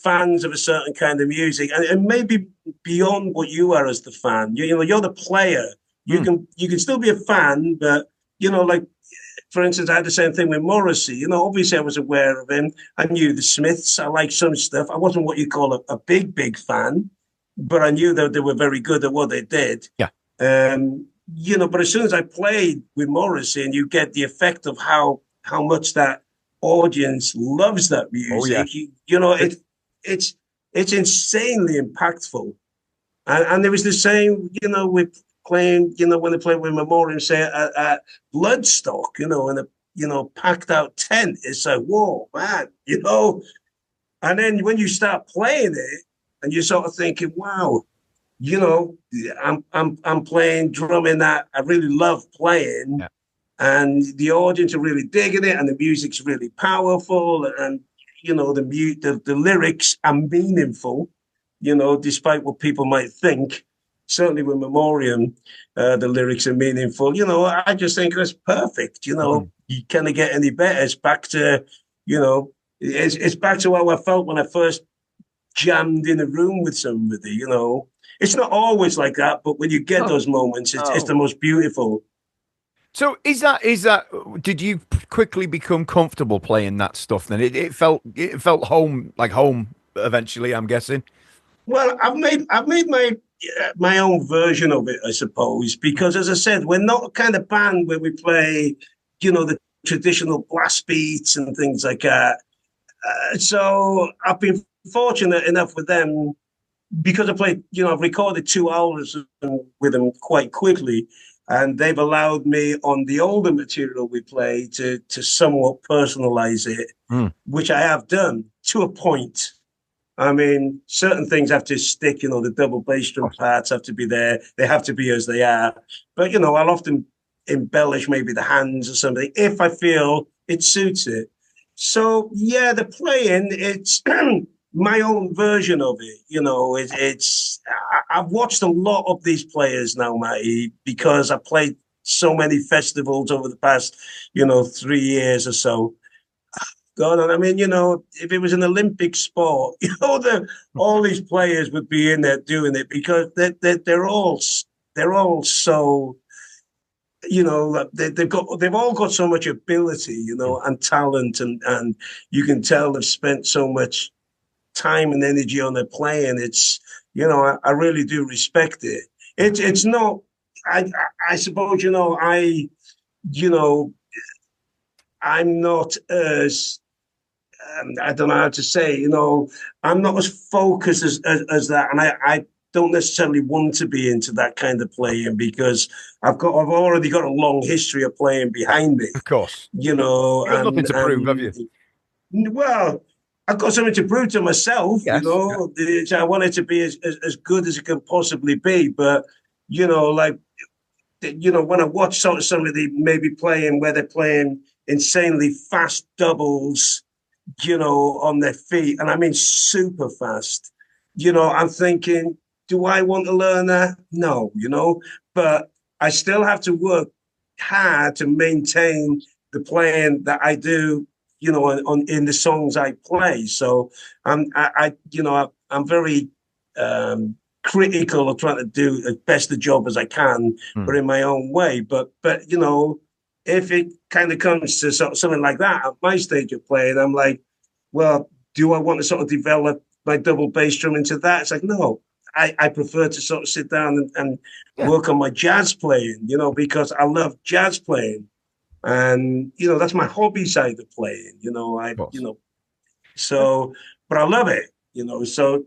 fans of a certain kind of music, and maybe beyond what you are as the fan, you're the player. You can still be a fan, but for instance, I had the same thing with Morrissey. Obviously I was aware of him. I knew the Smiths. I liked some stuff. I wasn't what you call a big fan, but I knew that they were very good at what they did. Yeah. But as soon as I played with Morrissey, and you get the effect of how much that audience loves that music, it's insanely impactful. And there was the same, with playing, when they played with Memoriam, say at Bloodstock, in a packed out tent. It's like, whoa, man, And then when you start playing it, and you're sort of thinking, wow, I'm playing drumming that I really love playing, and the audience are really digging it, and the music's really powerful, and the lyrics are meaningful, despite what people might think. Certainly with Memoriam, the lyrics are meaningful. I just think that's perfect. You can't get any better. It's back to, it's back to how I felt when I first jammed in a room with somebody. It's not always like that, but when you get those moments, it's the most beautiful. So is that? Did you quickly become comfortable playing that stuff? Then it felt home, like home. Eventually, I'm guessing. Well, I've made my own version of it, I suppose, because as I said, we're not a kind of band where we play, the traditional blast beats and things like that. So I've been fortunate enough with them because I've recorded 2 hours with them quite quickly, and they've allowed me on the older material we play to somewhat personalize it, which I have done to a point. I mean, certain things have to stick, the double bass drum parts have to be there. They have to be as they are. But, I'll often embellish maybe the hands or something if I feel it suits it. So, yeah, the playing, it's my own version of it. I've watched a lot of these players now, Matty, because I played so many festivals over the past, 3 years or so. God, and I mean, if it was an Olympic sport, all these players would be in there doing it because they're all so, they've all got so much ability, and talent, and you can tell they've spent so much time and energy on their playing. It's, I really do respect it. It's not, I suppose, I'm not as, I don't know how to say, I'm not as focused as that. And I don't necessarily want to be into that kind of playing because I've already got a long history of playing behind me. Of course. You've got nothing to prove, have you? Well, I've got something to prove to myself, yes, I want it to be as good as it can possibly be. But, when I watch sort of somebody maybe playing where they're playing insanely fast doubles, on their feet, and I mean super fast, I'm thinking, do I want to learn that? No, but I still have to work hard to maintain the playing that I do, in the songs I play. So I'm very critical of trying to do as best a job as I can, but in my own way. But if it kind of comes to something like that at my stage of playing, I'm like, well, do I want to sort of develop my double bass drum into that? It's like, no, I prefer to sort of sit down and work on my jazz playing, you know, because I love jazz playing. And, you know, that's my hobby side of playing, you know, so, but I love it, you know, so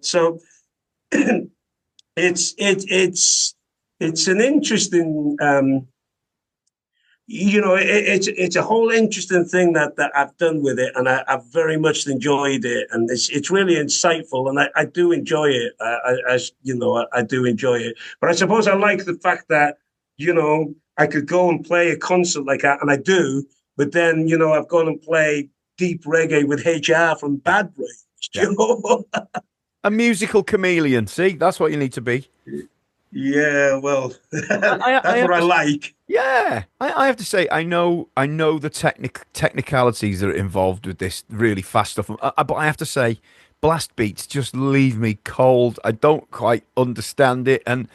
it's an interesting, you know, it's a whole interesting thing that I've done with it, and I've very much enjoyed it, and it's really insightful, and I do enjoy it. I do enjoy it. But I suppose I like the fact that, you know, I could go and play a concert like that, and I do. But then, you know, I've gone and played deep reggae with HR from Bad Brains. Yeah. You know? A musical chameleon. See, that's what you need to be. Yeah, well, that's what I like. Yeah, I have to say, I know the technicalities that are involved with this really fast stuff, but I have to say, blast beats just leave me cold. I don't quite understand it, and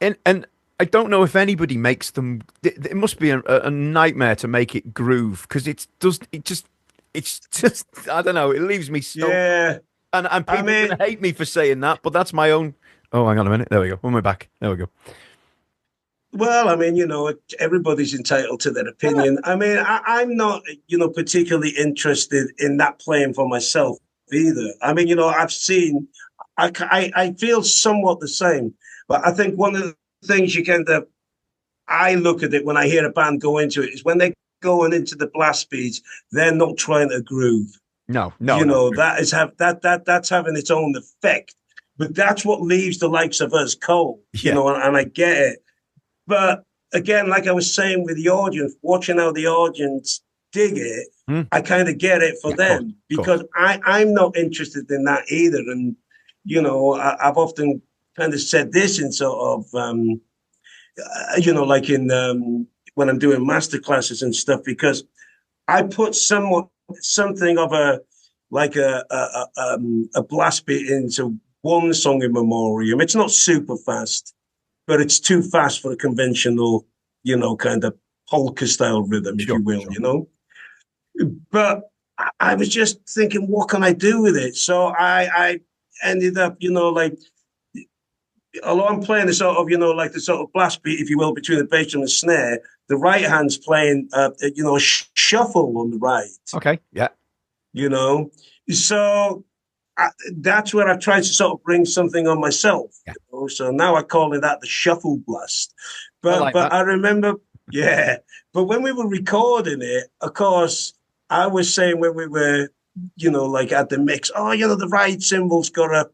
I don't know if anybody makes them. It must be a nightmare to make it groove, because it's just I don't know. It leaves me so. Yeah, and people are gonna hate me for saying that, but that's my own. Oh, hang on a minute. There we go. When we're back, there we go. Well, I mean, you know, everybody's entitled to their opinion. I mean, I'm not, you know, particularly interested in that playing for myself either. I mean, you know, I feel somewhat the same, but I think one of the things I look at it when I hear a band go into it is when they're going into the blast beats, they're not trying to groove. No, you know, that's having its own effect. But that's what leaves the likes of us cold, you know, and I get it. But again, like I was saying with the audience, watching how the audience dig it, I kind of get it for them, because I'm not interested in that either. And, you know, I've often kind of said this in sort of, you know, like in when I'm doing master classes and stuff, because I put something of a blast beat into one song in Memoriam. It's not super fast, but it's too fast for a conventional, you know, kind of polka style rhythm, if you will, you know. But I was just thinking, what can I do with it? So I ended up, you know, like, although I'm playing the sort of, you know, like the sort of blast beat, if you will, between the bass drum and snare, the right hand's playing, you know, a shuffle on the right. Okay, yeah. You know, so that's where I've tried to sort of bring something on myself. Yeah. You know? So now I call it that the shuffle blast. But I remember, but when we were recording it, of course, I was saying when we were, you know, like at the mix, oh, you know, the right cymbal's got to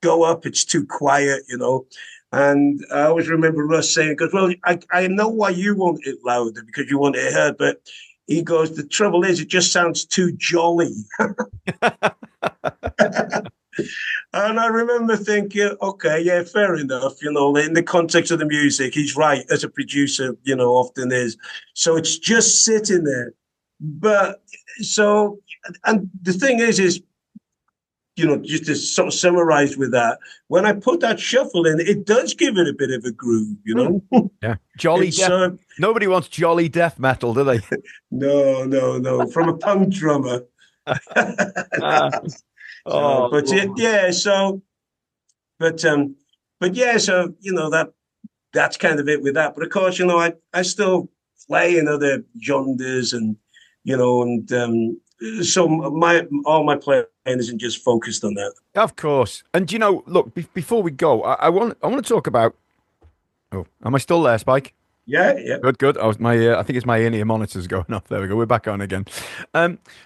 go up. It's too quiet, you know. And I always remember Russ saying, because, well, I know why you want it louder, because you want it heard, but he goes, the trouble is it just sounds too jolly. And I remember thinking, okay, yeah, fair enough. You know, in the context of the music, he's right, as a producer, you know, often is. So it's just sitting there. But so, and the thing is, you know, just to sort of summarize with that, when I put that shuffle in, it does give it a bit of a groove, you know? Yeah. Jolly death. Nobody wants jolly death metal, do they? No. From a punk drummer. But you know, that's kind of it with that. But of course, you know, I still play in other genres, and, you know, and so all my playing isn't just focused on that. Of course. And, you know, look, before we go, I want to talk about. Oh, am I still there, Spike? Yeah. Good. I think it's my in-ear monitors going off. There we go. We're back on again.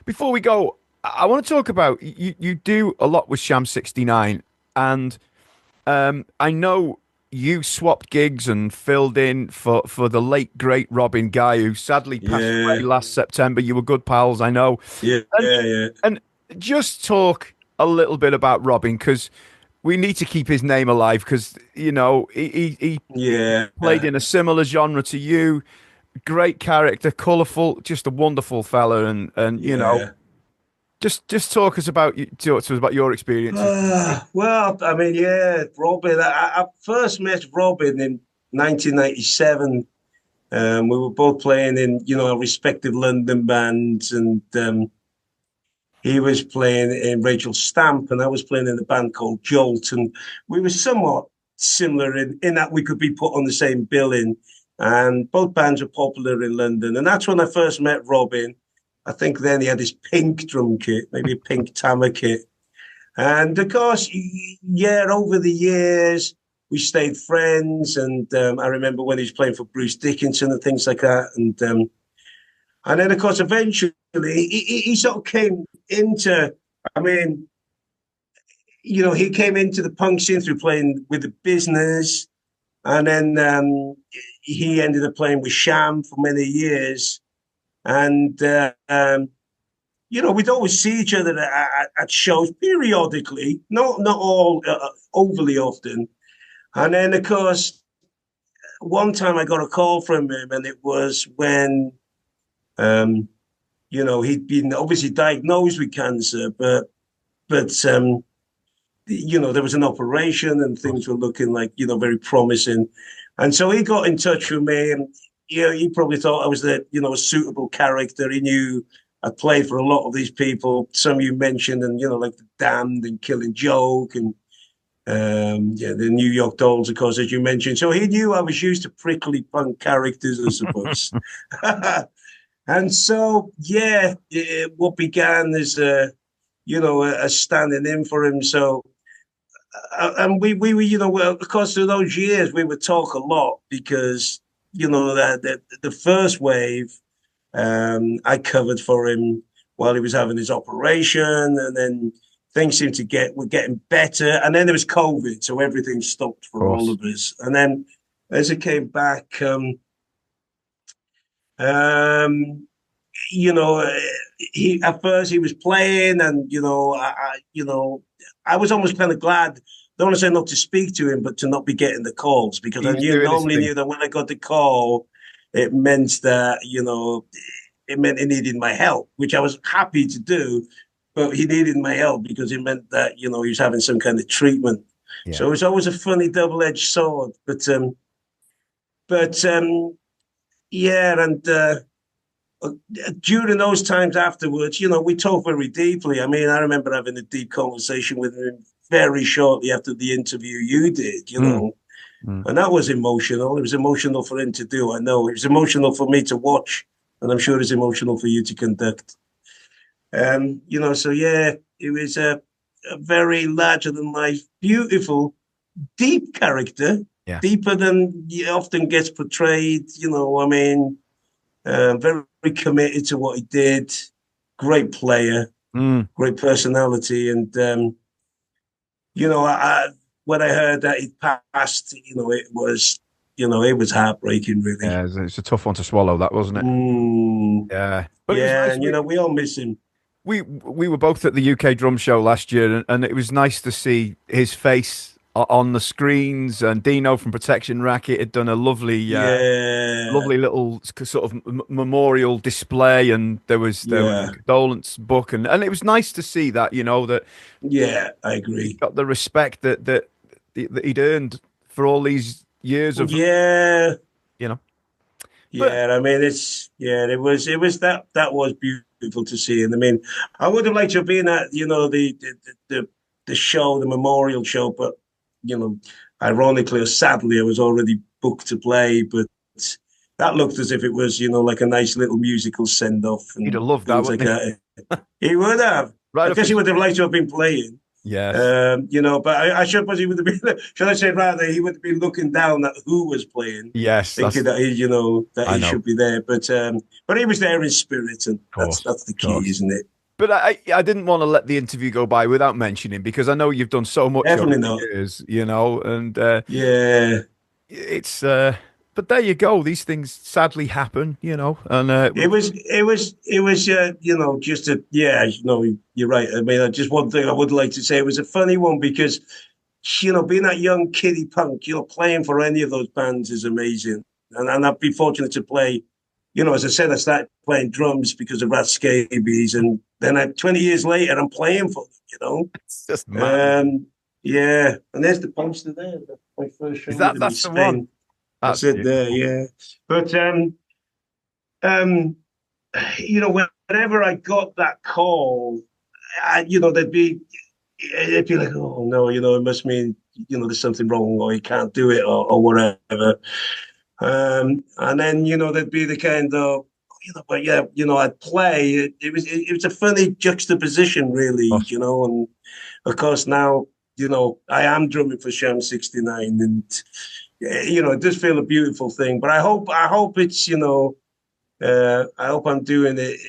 Before we go, I want to talk about you do a lot with Sham 69, and I know you swapped gigs and filled in for the late great Robin Guy, who sadly passed away last September. You were good pals, I know. Yeah. And just talk a little bit about Robin, because we need to keep his name alive, because, you know, he played in a similar genre to you. Great character, colourful, just a wonderful fella, and you know. Just talk to us about your experience. Well, I mean, Robin. I first met Robin in 1997 We were both playing in, our respective London bands, and he was playing in Rachel Stamp, and I was playing in a band called Jolt, and we were somewhat similar in that we could be put on the same billing, and both bands were popular in London. And that's when I first met Robin. I think then he had his pink drum kit, maybe a pink Tama kit. And of course, yeah, over the years, we stayed friends. And I remember when he was playing for Bruce Dickinson and things like that. And then, of course, eventually, he sort of came into, I mean, he came into the punk scene through playing with the Business. And then he ended up playing with Sham for many years. And, we'd always see each other at shows periodically, not all overly often. And then, of course, one time I got a call from him, and it was when, he'd been obviously diagnosed with cancer, but there was an operation and things were looking like, very promising. And so he got in touch with me, and, he probably thought I was a suitable character. He knew I played for a lot of these people, some you mentioned, and, like the Damned and Killing Joke and, the New York Dolls, of course, as you mentioned. So he knew I was used to prickly punk characters, I suppose. And so, what began as a standing in for him. So, and we of course, through those years, we would talk a lot because, that the first wave, I covered for him while he was having his operation, and then things seemed to were getting better. And then there was COVID, so everything stopped for all of us. And then as it came back, he at first he was playing, and I was almost kind of glad. Don't want to say not to speak to him, but to not be getting the calls, because I normally knew that when I got the call, it meant that it meant he needed my help, which I was happy to do, but he needed my help because it meant that he was having some kind of treatment. Yeah. So it was always a funny double-edged sword, but during those times afterwards, we talked very deeply. I mean, I remember having a deep conversation with him very shortly after the interview you did, and that was emotional. It was emotional for him to do. I know it was emotional for me to watch, and I'm sure it's emotional for you to conduct. So yeah, it was a very larger than life, beautiful, deep character, deeper than often gets portrayed. Very committed to what he did. Great player, great personality, and when I heard that he passed, it was heartbreaking, really. Yeah, it's a tough one to swallow, that, wasn't it? Yeah, but nice. And we all miss him. We were both at the UK drum show last year, and it was nice to see his face on the screens. And Dino from Protection Racket had done a lovely little sort of memorial display, and there was a condolence book, and it was nice to see that, that. Yeah, I agree. Got the respect that he'd earned for all these years of. Yeah. I mean, it was that was beautiful to see. And I mean, I would have liked to have been at, the show, the memorial show, but, ironically or sadly, I was already booked to play, but that looked as if it was, like a nice little musical send-off. He'd have loved that, wouldn't he? He would have. Right, I guess he would have liked to have been playing. Yes. But I suppose he would have been, should I say rather, he would have been looking down at who was playing. Yes. Thinking that he, he should be there. But he was there in spirit, and that's the key, isn't it? But I didn't want to let the interview go by without mentioning, because I know you've done so much over the years, and it's but there you go. These things sadly happen, and it was just you're right. I mean, just one thing I would like to say, it was a funny one because, being that young kiddie punk, playing for any of those bands is amazing. And I'd be fortunate to play, as I said, I started playing drums because of Rat Scabies, and then 20 years later, I'm playing for them, It's just mad. And there's the poster there. My first show. That's the one? That's it there, yeah. But um, whenever I got that call, it'd be like, oh no, it must mean, there's something wrong or you can't do it or whatever. And then, there'd be the kind of, but yeah, I'd play. It was a funny juxtaposition, really, and of course now, I am drumming for Sham 69 and, it does feel a beautiful thing, but I hope it's, I hope I'm doing it,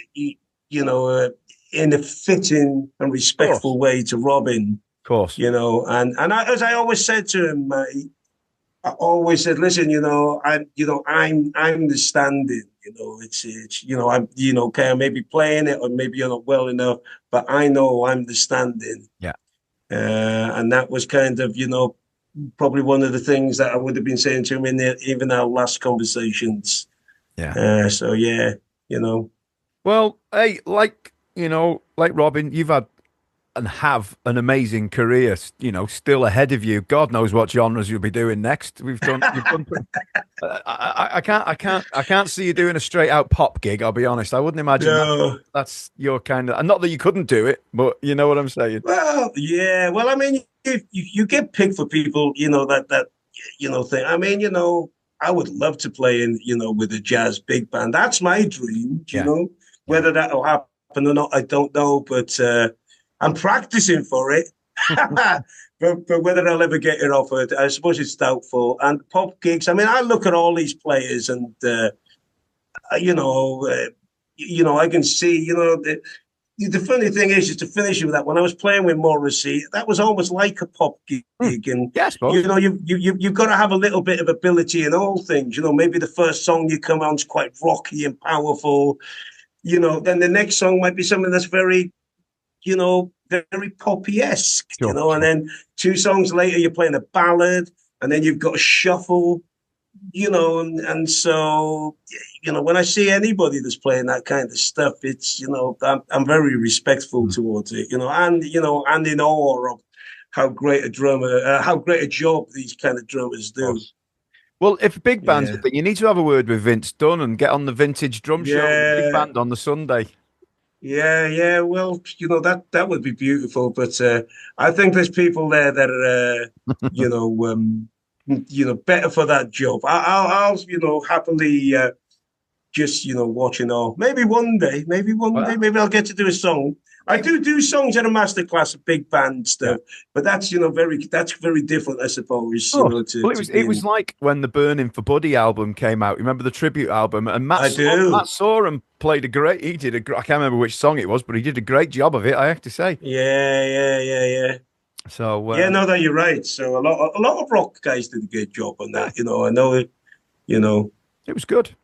in a fitting and respectful way to Robin. Of course. And as I always said to him, I always said, listen, I'm the stand-in. It's I'm okay, I may be playing it or maybe you're not well enough, but I know I'm the stand-in. Yeah. And that was kind of, probably one of the things that I would have been saying to him in even our last conversations. Yeah. So yeah, Well, hey, like Robin, you've had and have an amazing career, still ahead of you. God knows what genres you'll be doing next. You've done. I can't see you doing a straight out pop gig. I'll be honest. I wouldn't imagine that's your kind of. Not that you couldn't do it, but you know what I'm saying. Well, yeah. Well, I mean, you get picked for people, that thing. I mean, I would love to play in, with a jazz big band. That's my dream. Whether that'll happen or not, I don't know, but. I'm practicing for it, but whether I'll ever get it offered, I suppose it's doubtful. And pop gigs, I mean, I look at all these players, and I can see, the funny thing is to finish with that. When I was playing with Morrissey, that was almost like a pop gig, and you've got to have a little bit of ability in all things. Maybe the first song you come on is quite rocky and powerful. Then the next song might be something that's very very poppy-esque, and then 2 songs later you're playing a ballad, and then you've got a shuffle, and so, when I see anybody that's playing that kind of stuff, it's, I'm very respectful towards it, and in awe of how great a job these kind of drummers do. Well, if big band's a thing, you need to have a word with Vince Dunn and get on the vintage drum show with big band on the Sunday. Yeah. Well, that would be beautiful, but I think there's people there that are, better for that job. I'll happily just, watching all. Maybe one day, maybe I'll get to do a song. I do songs at a masterclass of big band stuff, but that's very different, I suppose. It was like when the Burning for Buddy album came out. Remember the tribute album? And Matt Sorum played I can't remember which song it was, but he did a great job of it, I have to say. Yeah. So no, that you're right. So a lot of rock guys did a good job on that. I know it. It was good.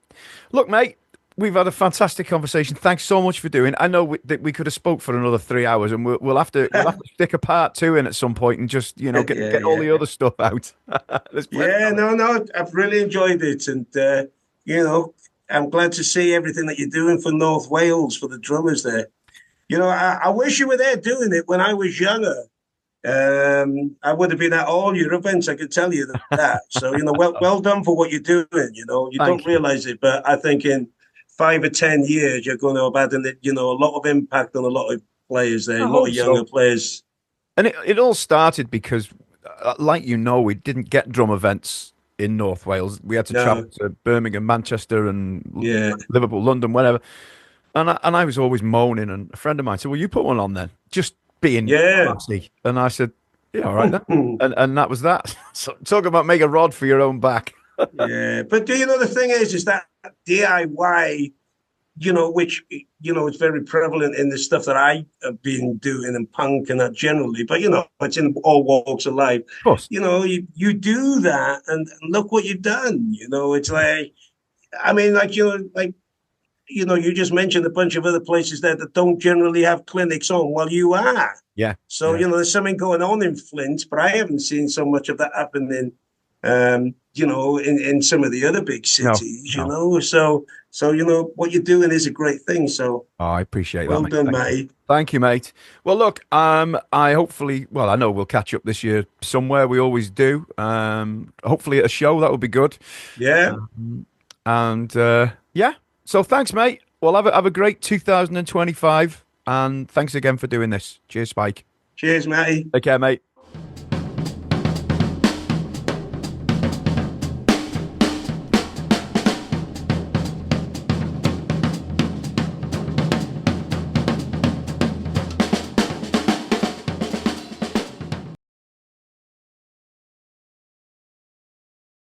Look, mate. We've had a fantastic conversation. Thanks so much for doing. I know that we could have spoke for another 3 hours, and we'll have to stick a part 2 in at some point and just get all the other stuff out. No, I've really enjoyed it, and I'm glad to see everything that you're doing for North Wales for the drummers there. I wish you were there doing it when I was younger. I would have been at all your events. I can tell you that. So well done for what you're doing. You don't realize it, but I think in 5 or 10 years, you're going to have had a lot of impact on a lot of players there, a lot of younger players. And it all started because, we didn't get drum events in North Wales. We had to travel to Birmingham, Manchester, and Liverpool, London, whatever. And I was always moaning, and a friend of mine said, well, you put one on then. Just being classy. And I said, yeah, all right then. and that was that. So talk about make a rod for your own back. But the thing is that DIY, which, is very prevalent in the stuff that I have been doing and punk and that generally, but, it's in all walks of life. Of course. You do that and look what you've done. It's like, I mean, you just mentioned a bunch of other places there that don't generally have clinics on while you are. Yeah. So, there's something going on in Flint, but I haven't seen so much of that happening you know, in some of the other big cities, you know. So you know what you're doing is a great thing. So I appreciate well that, mate. done, mate. Thank you, mate. Well, look, I hopefully, well, I know we'll catch up this year somewhere. We always do. Hopefully at a show, that would be good. Yeah. And yeah, so thanks, mate. Well, have a great 2025, and thanks again for doing this. Cheers, Spike. Cheers, Matty. Take care, mate.